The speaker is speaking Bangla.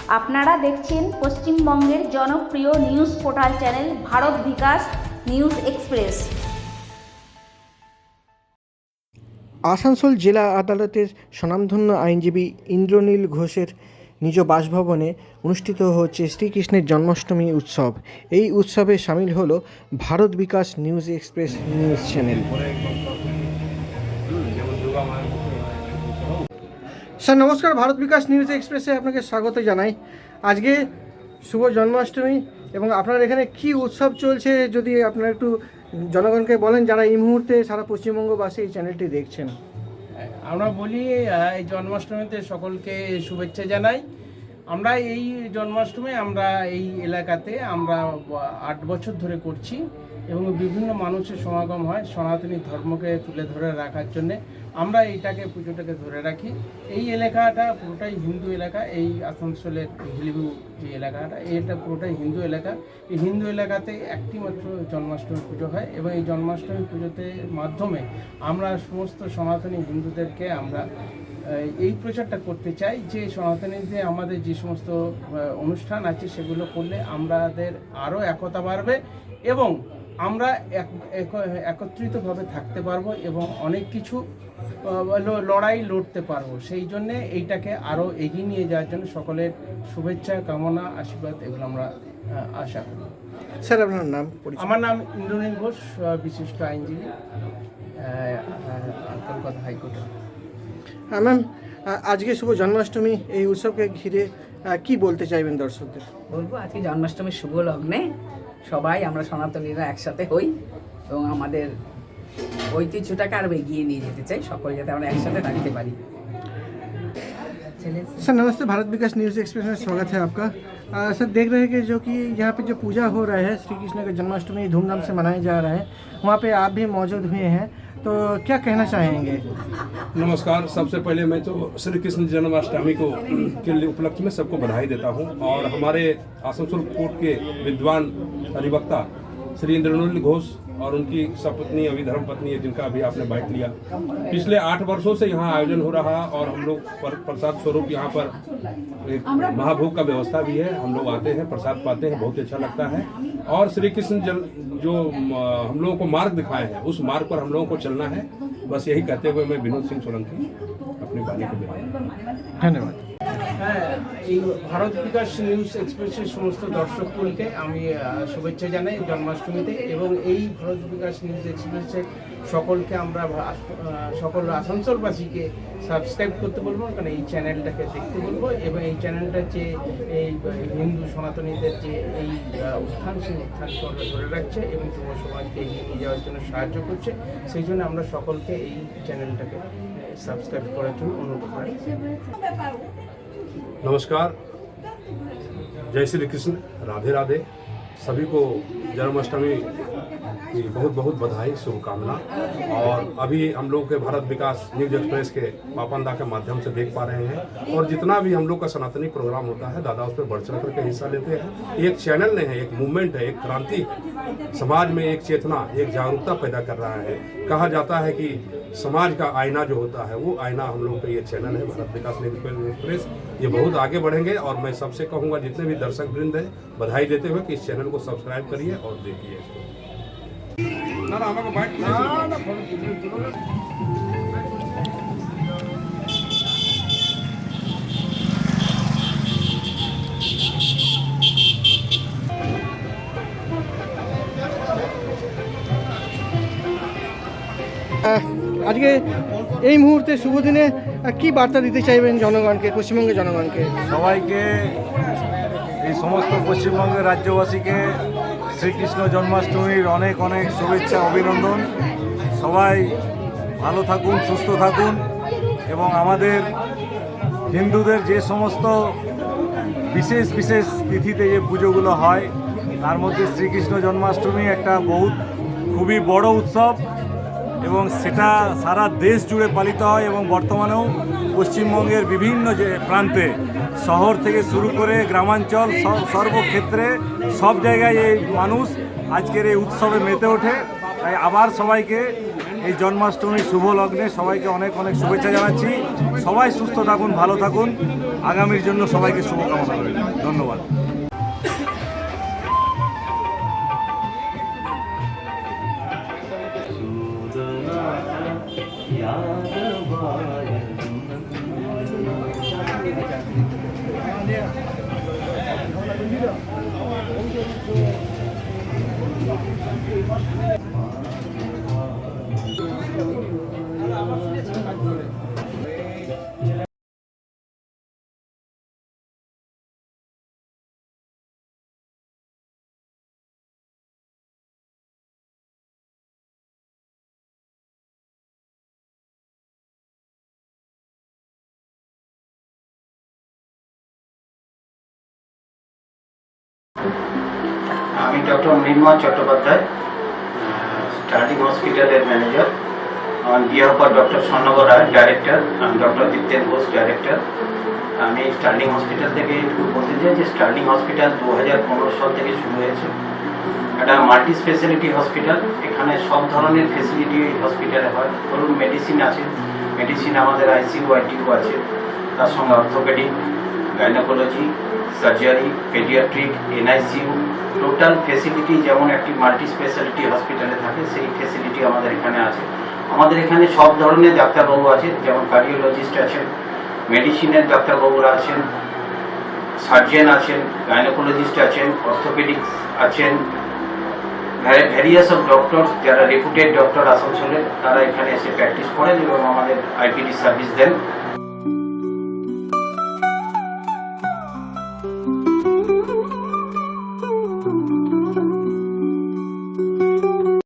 আপনারা দেখছেন পশ্চিমবঙ্গের জনপ্রিয় news portal channel Bharat Bikash news express. Asansol জেলা আদালতের স্বনামধন্য আইনজীবী ইন্দ্রনীল ঘোষের নিজ বাসভবনে অনুষ্ঠিত হচ্ছে শ্রীকৃষ্ণের জন্মাষ্টমী উৎসব। এই উৎসবে সামিল হলো Bharat Bikash news express news channel. Sir নমস্কার, ভারত বিকাশ নিউজ এক্সপ্রেসে আপনাকে স্বাগত জানাই। আজকে শুভ জন্মাষ্টমী এবং আপনার এখানে কি উৎসব চলছে যদি আপনারা একটু জনগণকে বলেন, যারা এই মুহূর্তে সারা পশ্চিমবঙ্গবাসী এই চ্যানেলটি দেখছেন। আমরা বলি এই জন্মাষ্টমীতে সকলকে শুভেচ্ছা জানাই। আমরা এই জন্মাষ্টমী আমরা এই এলাকাতে আমরা 8 বছর ধরে করছি এবং বিভিন্ন মানুষের সমাগম হয় সনাতনী ধর্মকে তুলে ধরে রাখার জন্যে। আমরা এইটাকে পুজোটাকে ধরে রাখি। এই এলাকাটা পুরোটাই হিন্দু এলাকা। এই আসানসোলের হিলিভিউ যে এলাকাটা, এটা পুরোটাই হিন্দু এলাকা। এই হিন্দু এলাকাতে একটি মাত্র জন্মাষ্টমী পুজো হয় এবং এই জন্মাষ্টমী পুজোতে মাধ্যমে আমরা সমস্ত সনাতনী হিন্দুদেরকে আমরা এই প্রচারটা করতে চাই যে সনাতনীতে আমাদের যে সমস্ত অনুষ্ঠান আছে সেগুলো করলে আমাদের আরও একতা বাড়বে এবং আমরা একত্রিতভাবে থাকতে পারবো এবং অনেক কিছু লড়াই লড়তে পারবো। সেই জন্যে এইটাকে আরও এগিয়ে নিয়ে যাওয়ার জন্য সকলের শুভেচ্ছা কামনা আশীর্বাদ এগুলো আমরা আশা করি। স্যার আপনার নাম? আমার নাম ইন্দ্রনীল ঘোষ, বিশিষ্ট আইনজীবী, কলকাতা হাইকোর্টে। ম্যাম, আজকে শুভ জন্মাষ্টমী, এই উৎসবকে ঘিরে কি বলতে চাইবেন দর্শকদের? বলবো আজকে জন্মাষ্টমীর শুভ লগ্নে সবাই আমরা সনাতনীরা একসাথে হই এবং আমাদের ঐতিহ্যটাকে আরও এগিয়ে নিয়ে যেতে চাই, সকলে যাতে আমরা একসাথে থাকতে পারি। सर नमस्ते, भारत विकास न्यूज़ एक्सप्रेस में स्वागत है आपका। सर देख रहे हैं कि जो कि यहाँ पे जो पूजा हो रहा है, श्री कृष्ण का जन्माष्टमी धूमधाम से मनाया जा रहा है, वहाँ पे आप भी मौजूद हुए हैं, तो क्या कहना चाहेंगे? नमस्कार। सबसे पहले मैं तो श्री कृष्ण जन्माष्टमी को के लिए उपलक्ष्य में सबको बधाई देता हूँ और हमारे आसनसोल कोर्ट के विद्वान अधिवक्ता श्री इंद्रनील घोष और उनकी सपत्नी अभी धर्म पत्नी है जिनका अभी आपने बाइट लिया। पिछले 8 वर्षों से यहाँ आयोजन हो रहा और हम लोग प्रसाद स्वरूप यहाँ पर एक महाभोग का व्यवस्था भी है। हम लोग आते हैं, प्रसाद पाते हैं, बहुत अच्छा लगता है। और श्री कृष्ण जो हम लोगों को मार्ग दिखाए हैं उस मार्ग पर हम लोगों को चलना है। बस यही कहते हुए मैं विनोद सिंह सोलंकी अपनी वाणी को विराम। धन्यवाद। হ্যাঁ, এই ভারত বিকাশ নিউজ এক্সপ্রেসের সমস্ত দর্শককুলকে আমি শুভেচ্ছা জানাই জন্মাষ্টমীতে এবং এই ভারত বিকাশ নিউজ এক্সপ্রেসের সকলকে আমরা সকল আসানসোলবাসীকে সাবস্ক্রাইব করতে বলবো, কারণ এই চ্যানেলটাকে দেখতে বলবো এবং এই চ্যানেলটা যে এই হিন্দু সনাতনীদের যে এই উত্থান সেই উত্থানকে ধরে রাখছে এবং যুব সমাজকে এগিয়ে নিয়ে যাওয়ার জন্য সাহায্য করছে। সেই জন্য আমরা সকলকে এই চ্যানেলটাকে সাবস্ক্রাইব করার জন্য অনুরোধ করি। नमस्कार, जय श्री कृष्ण, राधे राधे। सभी को जन्माष्टमी की बहुत बहुत बधाई, शुभकामना। और अभी हम लोग के भारत विकास न्यूज एक्सप्रेस के पापंदा के माध्यम से देख पा रहे हैं और जितना भी हम लोग का सनातनी प्रोग्राम होता है दादा उस पर बढ़ चढ़ करके हिस्सा लेते हैं। एक चैनल नहीं है, एक मूवमेंट है, एक क्रांति, समाज में एक चेतना, एक जागरूकता पैदा कर रहा है। कहा जाता है कि समाज का आईना जो होता है वो आईना हम लोग का ये चैनल है भारत विकास न्यूज एक्सप्रेस। ये बहुत आगे बढ़ेंगे और मैं सबसे कहूँगा जितने भी दर्शक वृंद है बधाई देते हुए कि इस चैनल को सब्सक्राइब करिए और देखिए इसको। আজকে এই মুহূর্তে শুভ দিনে কি বার্তা দিতে চাইবেন জনগণকে, পশ্চিমবঙ্গের জনগণকে? সবাইকে, এই সমস্ত পশ্চিমবঙ্গের রাজ্যবাসীকে শ্রীকৃষ্ণ জন্মাষ্টমীর অনেক অনেক শুভেচ্ছা, অভিনন্দন। সবাই ভালো থাকুন, সুস্থ থাকুন এবং আমাদের হিন্দুদের যে সমস্ত বিশেষ বিশেষ তিথিতে যে পুজোগুলো হয় তার মধ্যে শ্রীকৃষ্ণ জন্মাষ্টমী একটা খুবই বড় উৎসব এবং সেটা সারা দেশ জুড়ে পালিত হয় এবং বর্তমানেও পশ্চিমবঙ্গের বিভিন্ন যে প্রান্তে, শহর থেকে শুরু করে গ্রামাঞ্চল, সর্বক্ষেত্রে সব জায়গায় এই মানুষ আজকের এই উৎসবে মেতে ওঠে। তাই আবার সবাইকে এই জন্মাষ্টমীর শুভ লগ্নে সবাইকে অনেক অনেক শুভেচ্ছা জানাচ্ছি। সবাই সুস্থ থাকুন, ভালো থাকুন, আগামীর জন্য সবাইকে শুভকামনা করি। ধন্যবাদ। আমি ডক্টর মৃন্ময় চট্টোপাধ্যায়, স্টার্লিং হসপিটালের manager. On behalf of doctor Swarnabar Roy, director, আমি ডক্টর দীপ্তেন ঘোষ, ডাইরেক্টর। আমি স্টার্লিং হসপিটাল থেকে একটু বলতে চাই যে স্টার্লিং হসপিটাল 2015 সাল থেকে শুরু হয়েছে। একটা মাল্টি স্পেশালিটি হসপিটাল। এখানে সব ধরনের ফেসিলিটি হসপিটালে হয়। ধরুন মেডিসিন আছে, মেডিসিন আমাদের আইসিইউ আইটিইউ আছে, তার সঙ্গে orthopaedic, gynaecology, surgery, paediatric, NICU, total facility যেমন একটি মাল্টি স্পেশালিটি হসপিটালে থাকে সেই ফেসিলিটি আমাদের এখানে আছে। আমাদের এখানে সব ধরনের ডাক্তারবাবু আছে, যেমন কার্ডিওলজিস্ট আছেন, মেডিসিনের ডাক্তারবাবুরা আছেন, সার্জন আছেন, গাইনোকোলজিস্ট আছেন, অর্থোপেডিক্স আছেন, ভ্যারিয়াস অফ ডক্টর যারা রেপুটেড ডক্টর আসানসোলে তারা এখানে এসে প্র্যাকটিস করেন এবং আমাদের আইপিডি সার্ভিস দেন।